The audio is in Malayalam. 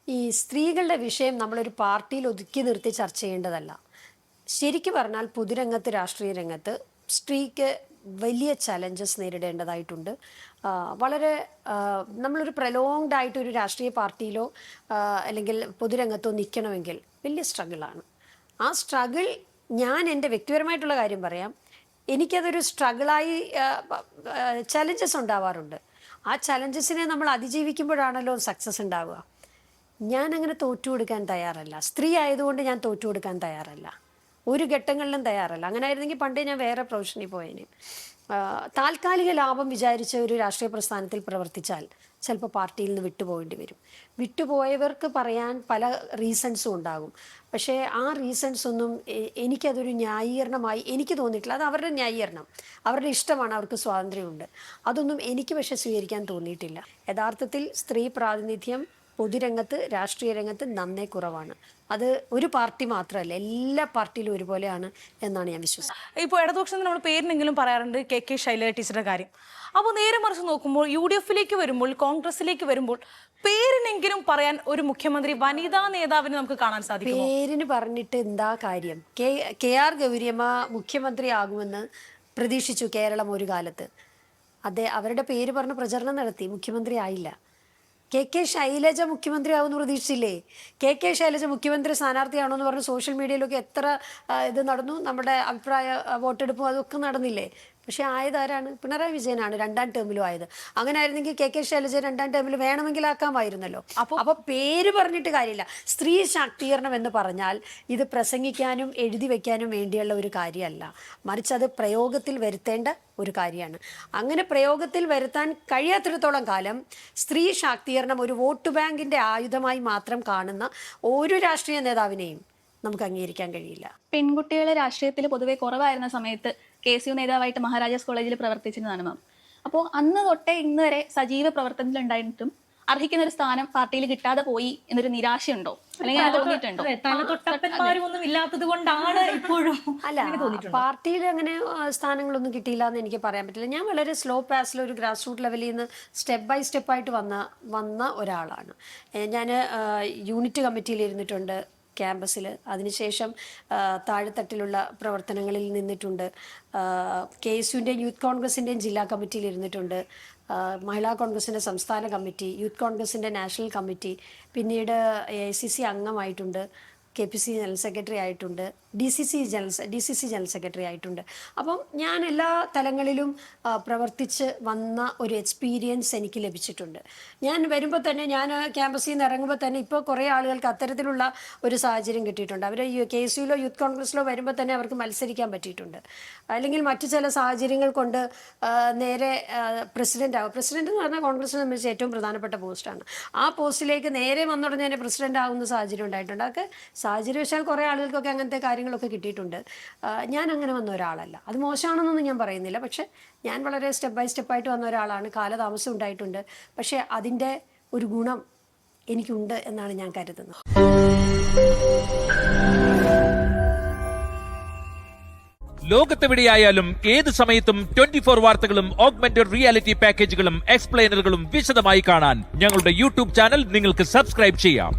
ഈ സ്ത്രീകളുടെ വിഷയം നമ്മളൊരു പാർട്ടിയിൽ ഒതുക്കി നിർത്തി ചർച്ച ചെയ്യേണ്ടതല്ല. ശരിക്കും പറഞ്ഞാൽ പൊതുരംഗത്ത്, രാഷ്ട്രീയ രംഗത്ത് സ്ത്രീക്ക് വലിയ ചലഞ്ചസ് നേരിടേണ്ടതായിട്ടുണ്ട്. വളരെ നമ്മളൊരു പ്രൊലോങ്ഡ് ആയിട്ട് ഒരു രാഷ്ട്രീയ പാർട്ടിയിലോ അല്ലെങ്കിൽ പൊതുരംഗത്തോ നിൽക്കണമെങ്കിൽ വലിയ സ്ട്രഗിളാണ്. ആ സ്ട്രഗിൾ, ഞാൻ എൻ്റെ വ്യക്തിപരമായിട്ടുള്ള കാര്യം പറയാം, എനിക്കതൊരു സ്ട്രഗിളായി ചലഞ്ചസ് ഉണ്ടാവാറുണ്ട്. ആ ചലഞ്ചസിനെ നമ്മൾ അതിജീവിക്കുമ്പോഴാണല്ലോ സക്സസ് ഉണ്ടാവുക. ഞാനങ്ങനെ തോറ്റു കൊടുക്കാൻ തയ്യാറല്ല. സ്ത്രീ ആയതുകൊണ്ട് ഞാൻ തോറ്റു കൊടുക്കാൻ തയ്യാറല്ല, ഒരു ഘട്ടങ്ങളിലും തയ്യാറല്ല. അങ്ങനെ ആയിരുന്നെങ്കിൽ പണ്ടേ ഞാൻ വേറെ പ്രൊഫഷനിൽ പോയേനെ. താൽക്കാലിക ലാഭം വിചാരിച്ച ഒരു രാഷ്ട്രീയ പ്രസ്ഥാനത്തിൽ പ്രവർത്തിച്ചാൽ ചിലപ്പോൾ പാർട്ടിയിൽ നിന്ന് വിട്ടുപോകേണ്ടി വരും. വിട്ടുപോയവർക്ക് പറയാൻ പല റീസൺസും ഉണ്ടാകും. പക്ഷേ ആ റീസൺസ് ഒന്നും എനിക്കതൊരു ന്യായീകരണമായി എനിക്ക് തോന്നിയിട്ടില്ല. അത് അവരുടെ ന്യായീകരണം, അവരുടെ ഇഷ്ടമാണ്, അവർക്ക് സ്വാതന്ത്ര്യമുണ്ട്. അതൊന്നും എനിക്ക് പക്ഷേ സ്വീകരിക്കാൻ തോന്നിയിട്ടില്ല. യഥാർത്ഥത്തിൽ സ്ത്രീ പ്രാതിനിധ്യം പൊതുരംഗത്ത്, രാഷ്ട്രീയ രംഗത്ത് നന്നേ കുറവാണ്. അത് ഒരു പാർട്ടി മാത്രമല്ല, എല്ലാ പാർട്ടിയിലും ഒരുപോലെയാണ് എന്നാണ് ഞാൻ വിശ്വസിക്കുന്നത്. ഇപ്പോൾ ഇടതുപക്ഷത്തിൽ നമ്മൾ പേരിനെങ്കിലും പറയാറുണ്ട് കെ ശൈലജ ടീച്ചറുടെ കാര്യം. അപ്പോൾ നേരെ മറിച്ച് നോക്കുമ്പോൾ UDF-ലേക്ക് വരുമ്പോൾ, കോൺഗ്രസിലേക്ക് വരുമ്പോൾ പേരിനെങ്കിലും പറയാൻ ഒരു മുഖ്യമന്ത്രി, വനിതാ നേതാവിനെ നമുക്ക് കാണാൻ സാധിക്കും. പേരിന് പറഞ്ഞിട്ട് എന്താ കാര്യം? KR ഗൗരിയമ്മ മുഖ്യമന്ത്രി ആകുമെന്ന് പ്രതീക്ഷിച്ചു കേരളം ഒരു കാലത്ത്. അവരുടെ പേര് പറഞ്ഞ് പ്രചരണം നടത്തി, മുഖ്യമന്ത്രി ആയില്ല. കെ ശൈലജ മുഖ്യമന്ത്രി ആവുമെന്ന് പ്രതീക്ഷിച്ചില്ലേ? കെ ശൈലജ മുഖ്യമന്ത്രി സ്ഥാനാർത്ഥിയാണോ എന്ന് പറഞ്ഞ് സോഷ്യൽ മീഡിയയിലൊക്കെ എത്ര ഇത് നടന്നു, നമ്മുടെ അഭിപ്രായ വോട്ടെടുപ്പും അതൊക്കെ നടന്നില്ലേ? പക്ഷേ ആയതാരാണ്? പിണറായി വിജയനാണ് 2ാം ടേമിലും ആയത്. അങ്ങനെ ആയിരുന്നെങ്കിൽ കെ ശൈലജ 2ാം ടേമിൽ വേണമെങ്കിൽ ആക്കാമായിരുന്നല്ലോ. അപ്പോൾ പേര് പറഞ്ഞിട്ട് കാര്യമില്ല. സ്ത്രീ ശാക്തീകരണം എന്ന് പറഞ്ഞാൽ ഇത് പ്രസംഗിക്കാനും എഴുതി വെക്കാനും വേണ്ടിയുള്ള ഒരു കാര്യമല്ല, മറിച്ച് അത് പ്രയോഗത്തിൽ വരുത്തേണ്ട ഒരു കാര്യമാണ്. അങ്ങനെ പ്രയോഗത്തിൽ വരുത്താൻ കഴിയാത്തിടത്തോളം കാലം സ്ത്രീ ശാക്തീകരണം ഒരു വോട്ട് ബാങ്കിൻ്റെ ആയുധമായി മാത്രം കാണുന്ന ഒരു രാഷ്ട്രീയ നേതാവിനെയും നമുക്ക് അംഗീകരിക്കാൻ കഴിയില്ല. പെൺകുട്ടികളെ രാഷ്ട്രീയത്തിൽ പൊതുവെ കുറവായിരുന്ന സമയത്ത് KCU നേതാവായിട്ട് മഹാരാജാസ് കോളേജിൽ പ്രവർത്തിച്ചിരുന്നതാണ് മാം. അപ്പോൾ അന്ന് തൊട്ടേ ഇന്ന് വരെ സജീവ പ്രവർത്തനത്തിലുണ്ടായിട്ടും അർഹിക്കുന്ന ഒരു സ്ഥാനം പാർട്ടിയിൽ കിട്ടാതെ പോയി എന്നൊരു നിരാശയുണ്ടോ, അല്ലെങ്കിൽ തോന്നിയിട്ടുണ്ടോ? തലതൊട്ടപ്പന്മാരും ഇല്ലാത്തത് കൊണ്ടാണ് ഇപ്പോഴും. അല്ല, പാർട്ടിയിൽ അങ്ങനെ സ്ഥാനങ്ങളൊന്നും കിട്ടിയില്ല എന്ന് എനിക്ക് പറയാൻ പറ്റില്ല. ഞാൻ വളരെ സ്ലോ പാസിൽ ഒരു ഗ്രാസ് റൂട്ട് ലെവലിൽ നിന്ന് സ്റ്റെപ്പ് ബൈ സ്റ്റെപ്പായിട്ട് വന്ന ഒരാളാണ്. ഞാൻ യൂണിറ്റ് കമ്മിറ്റിയിൽ ഇരുന്നിട്ടുണ്ട് ക്യാമ്പസിൽ. അതിനുശേഷം താഴെത്തട്ടിലുള്ള പ്രവർത്തനങ്ങളിൽ നിന്നിട്ടുണ്ട്. KSUവിൻ്റെയും യൂത്ത് കോൺഗ്രസിൻ്റെയും ജില്ലാ കമ്മിറ്റിയിൽ ഇരുന്നിട്ടുണ്ട്. മഹിളാ കോൺഗ്രസിൻ്റെ സംസ്ഥാന കമ്മിറ്റി, യൂത്ത് കോൺഗ്രസിൻ്റെ നാഷണൽ കമ്മിറ്റി, പിന്നീട് AICC അംഗമായിട്ടുണ്ട്, KPC ജനറൽ സെക്രട്ടറി ആയിട്ടുണ്ട്, DCC ജനറൽ സെക്രട്ടറി ആയിട്ടുണ്ട്. അപ്പം ഞാൻ എല്ലാ തലങ്ങളിലും പ്രവർത്തിച്ച് വന്ന ഒരു എക്സ്പീരിയൻസ് എനിക്ക് ലഭിച്ചിട്ടുണ്ട്. ഞാൻ വരുമ്പോൾ തന്നെ, ഞാൻ ക്യാമ്പസിൽ നിന്ന് ഇറങ്ങുമ്പോൾ തന്നെ ഇപ്പോൾ കുറേ ആളുകൾക്ക് അത്തരത്തിലുള്ള ഒരു സാഹചര്യം കിട്ടിയിട്ടുണ്ട്. അവർ KSUവിലോ യൂത്ത് കോൺഗ്രസ്സിലോ വരുമ്പോൾ തന്നെ അവർക്ക് മത്സരിക്കാൻ പറ്റിയിട്ടുണ്ട്. അല്ലെങ്കിൽ മറ്റു ചില സാഹചര്യങ്ങൾ കൊണ്ട് നേരെ പ്രസിഡൻ്റ് എന്ന് പറഞ്ഞാൽ കോൺഗ്രസിനെ സംബന്ധിച്ച് ഏറ്റവും പ്രധാനപ്പെട്ട പോസ്റ്റാണ്. ആ പോസ്റ്റിലേക്ക് നേരെ വന്നുടനെ തന്നെ പ്രസിഡൻ്റ് ആകുന്ന സാഹചര്യം ഉണ്ടായിട്ടുണ്ട്. അതൊക്കെ സാഹചര്യവശാൽ കുറേ ആളുകൾക്കൊക്കെ അങ്ങനത്തെ കാര്യങ്ങളൊക്കെ കിട്ടിയിട്ടുണ്ട്. ഞാൻ അങ്ങനെ വന്ന ഒരാളല്ല. അത് മോശമാണെന്നൊന്നും ഞാൻ പറയുന്നില്ല. പക്ഷെ ഞാൻ വളരെ സ്റ്റെപ്പ് ബൈ സ്റ്റെപ്പായിട്ട് വന്ന ഒരാളാണ്. കാലതാമസം ഉണ്ടായിട്ടുണ്ട്. പക്ഷേ അതിൻ്റെ ഒരു ഗുണം എനിക്കുണ്ട് എന്നാണ് ഞാൻ കരുതുന്നത്. ലോകത്തെവിടെയായാലും ഏത് സമയത്തും 24 വാർത്തകളും ഓഗ്മെന്റഡ് റിയാലിറ്റി പാക്കേജുകളും എക്സ്പ്ലെയിനറുകളും വിശദമായി കാണാൻ ഞങ്ങളുടെ YouTube ചാനൽ നിങ്ങൾക്ക് സബ്സ്ക്രൈബ് ചെയ്യാം.